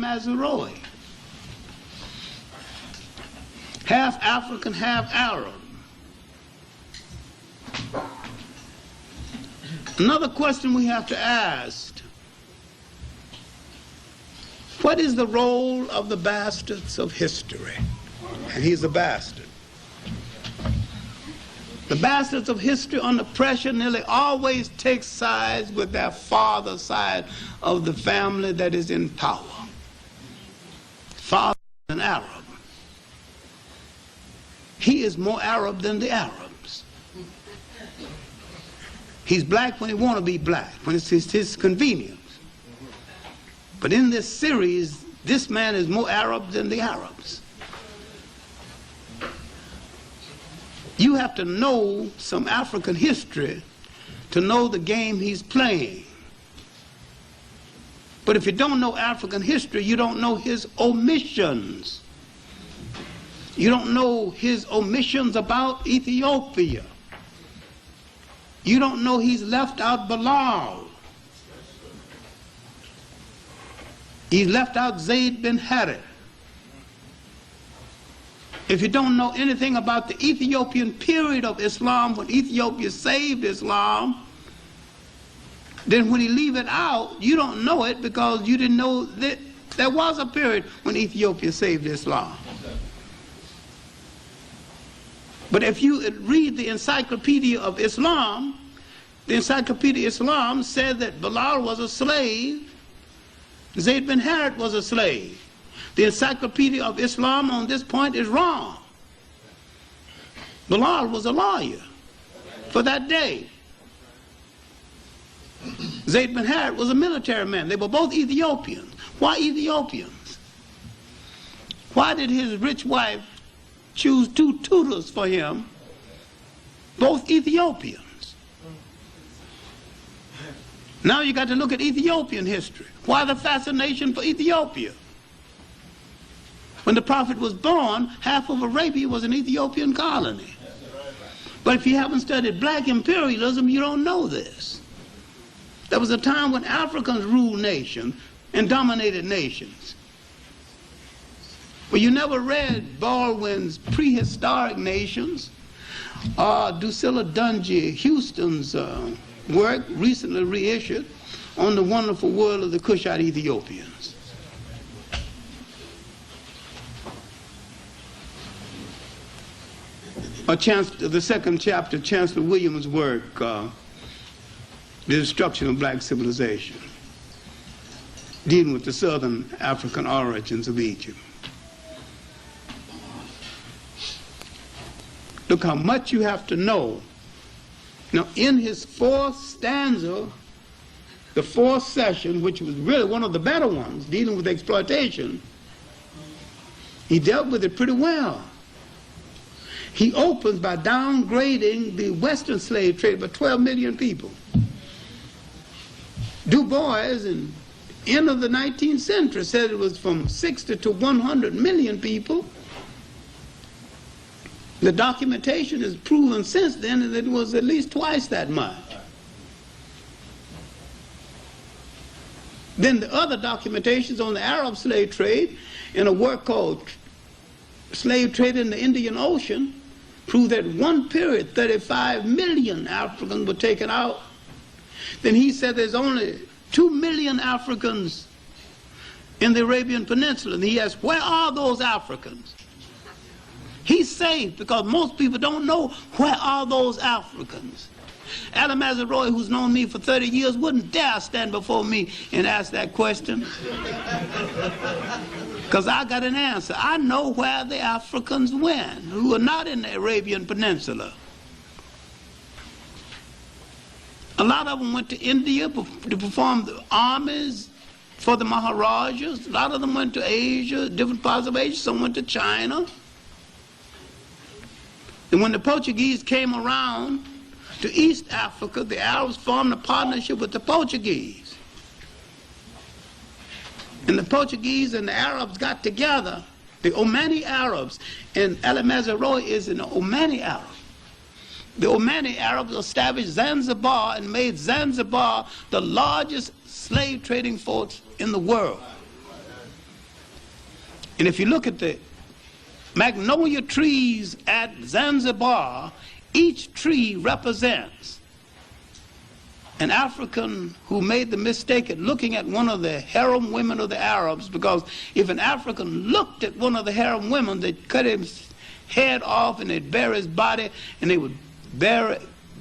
Mazaroi. Half African, half Arab. Another question we have to ask: what is the role of the bastards of history? And he's a bastard. The bastards of history under pressure nearly always take sides with their father's side of the family that is in power. Father is an Arab. He is more Arab than the Arabs. He's black when he wants to be black, when it's his convenience. But in this series, this man is more Arab than the Arabs. You have to know some African history to know the game he's playing. But if you don't know African history, you don't know his omissions. You don't know his omissions about Ethiopia. You don't know he's left out Bilal. He's left out Zayd bin Harith. If you don't know anything about the Ethiopian period of Islam, when Ethiopia saved Islam, then when you leave it out, you don't know it because you didn't know that there was a period when Ethiopia saved Islam. But if you read the Encyclopedia of Islam, the Encyclopedia of Islam said that Bilal was a slave, Zayd bin Harith was a slave. The Encyclopedia of Islam on this point is wrong. Bilal was a lawyer for that day. Zayd bin Harith was a military man. They were both Ethiopians. Why Ethiopians? Why did his rich wife choose 2 tutors for him, both Ethiopians? Now you got to look at Ethiopian history. Why the fascination for Ethiopia? When the Prophet was born, half of Arabia was an Ethiopian colony. But if you haven't studied black imperialism, you don't know this. There was a time when Africans ruled nations and dominated nations. Well, you never read Baldwin's Prehistoric Nations or Drusilla Dungy Houston's work, recently reissued, on the wonderful world of the Kushite Ethiopians. The second chapter, Chancellor Williams' work, The Destruction of Black Civilization, dealing with the southern African origins of Egypt. Look how much you have to know. Now, in his 4th stanza, the 4th session, which was really one of the better ones, dealing with exploitation, he dealt with it pretty well. He opens by downgrading the Western slave trade by 12 million people. Du Bois, in the end of the 19th century, said it was from 60 to 100 million people. The documentation has proven since then that it was at least twice that much. Then the other documentations on the Arab slave trade, in a work called Slave Trade in the Indian Ocean, prove that one period 35 million Africans were taken out. Then he said there's only 2 million Africans in the Arabian Peninsula. And he asked, where are those Africans? He's safe because most people don't know where are those Africans. Ali Mazaroi, who's known me for 30 years, wouldn't dare stand before me and ask that question. Because I got an answer. I know where the Africans went who are not in the Arabian Peninsula. A lot of them went to India to perform the armies for the Maharajas. A lot of them went to Asia, different parts of Asia. Some went to China. And when the Portuguese came around to East Africa, the Arabs formed a partnership with the Portuguese. And the Portuguese and the Arabs got together, the Omani Arabs, and Ali Mazaroi is an Omani Arab. The Omani Arabs established Zanzibar and made Zanzibar the largest slave trading force in the world. And if you look at the magnolia trees at Zanzibar, each tree represents an African who made the mistake of looking at one of the harem women of the Arabs, because if an African looked at one of the harem women, they'd cut his head off and they'd bury his body, and they would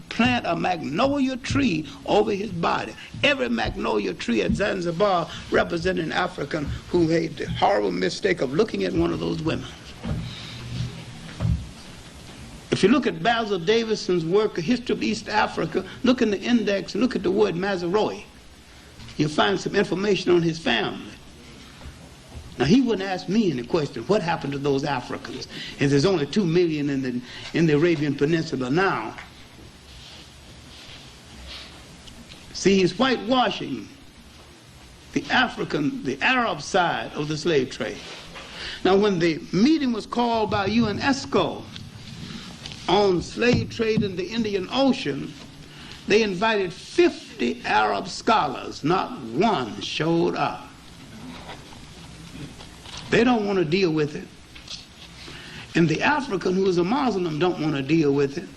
plant a magnolia tree over his body. Every magnolia tree at Zanzibar represented an African who made the horrible mistake of looking at one of those women. If you look at Basil Davison's work, A History of East Africa, look in the index and look at the word Mazaroi. You'll find some information on his family. Now, he wouldn't ask me any question, what happened to those Africans? And there's only 2 million in the Arabian Peninsula now. See, he's whitewashing the Arab side of the slave trade. Now, when the meeting was called by UNESCO on slave trade in the Indian Ocean, they invited 50 Arab scholars. Not one showed up. They don't want to deal with it. And the African who is a Muslim don't want to deal with it.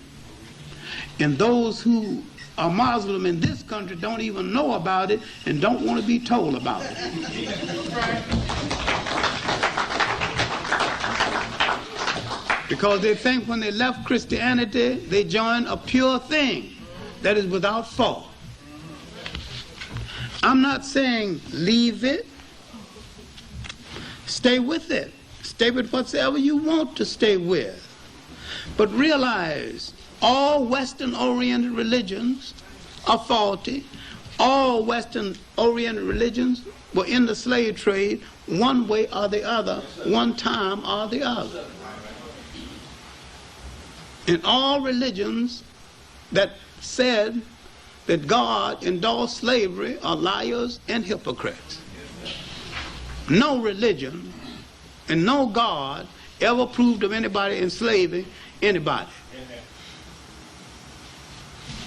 And those who are Muslim in this country don't even know about it and don't want to be told about it. Because they think when they left Christianity, they joined a pure thing that is without fault. I'm not saying leave it. Stay with it. Stay with whatsoever you want to stay with. But realize all Western-oriented religions are faulty. All Western-oriented religions were in the slave trade one way or the other, one time or the other. And all religions that said that God endorsed slavery are liars and hypocrites. No religion and no God ever proved of anybody enslaving anybody.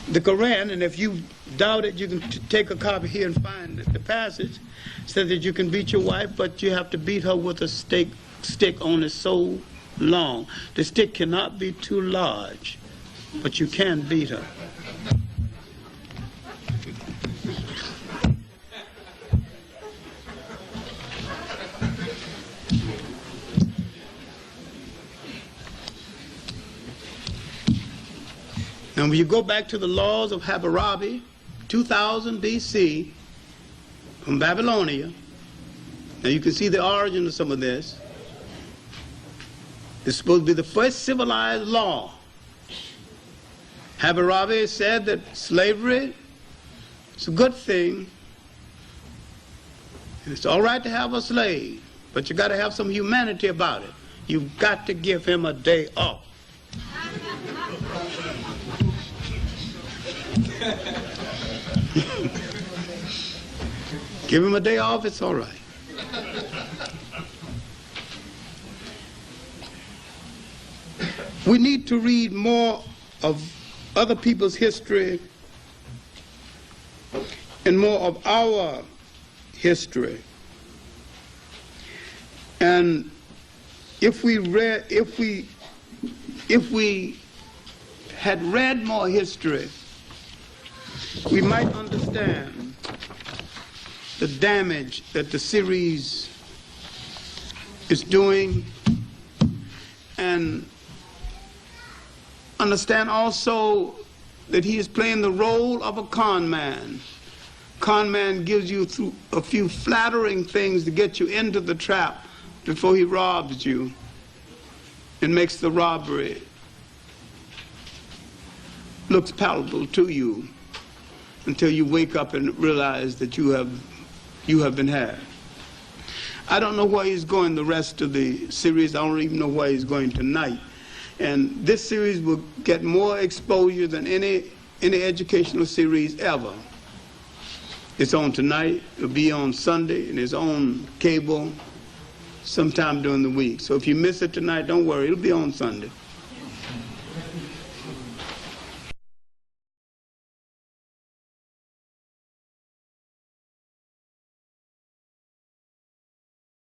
The Quran, and if you doubt it, you can take a copy here and find the passage, says that you can beat your wife, but you have to beat her with a stick only so long. The stick cannot be too large, but you can beat her. And when you go back to the laws of Hammurabi, 2000 BC, from Babylonia, now you can see the origin of some of this. It's supposed to be the first civilized law. Hammurabi said that slavery is a good thing. And it's all right to have a slave, but you got to have some humanity about it. You've got to give him a day off. Give him a day off, it's all right. We need to read more of other people's history and more of our history. And if we had read more history, we might understand the damage that the series is doing, and understand also that he is playing the role of a con man. Con man gives you through a few flattering things to get you into the trap before he robs you and makes the robbery looks palatable to you until you wake up and realize that you have been had. I don't know where he's going the rest of the series. I don't even know where he's going tonight. And this series will get more exposure than any educational series ever. It's on tonight, it'll be on Sunday, and it's on cable sometime during the week. So if you miss it tonight, don't worry, it'll be on Sunday.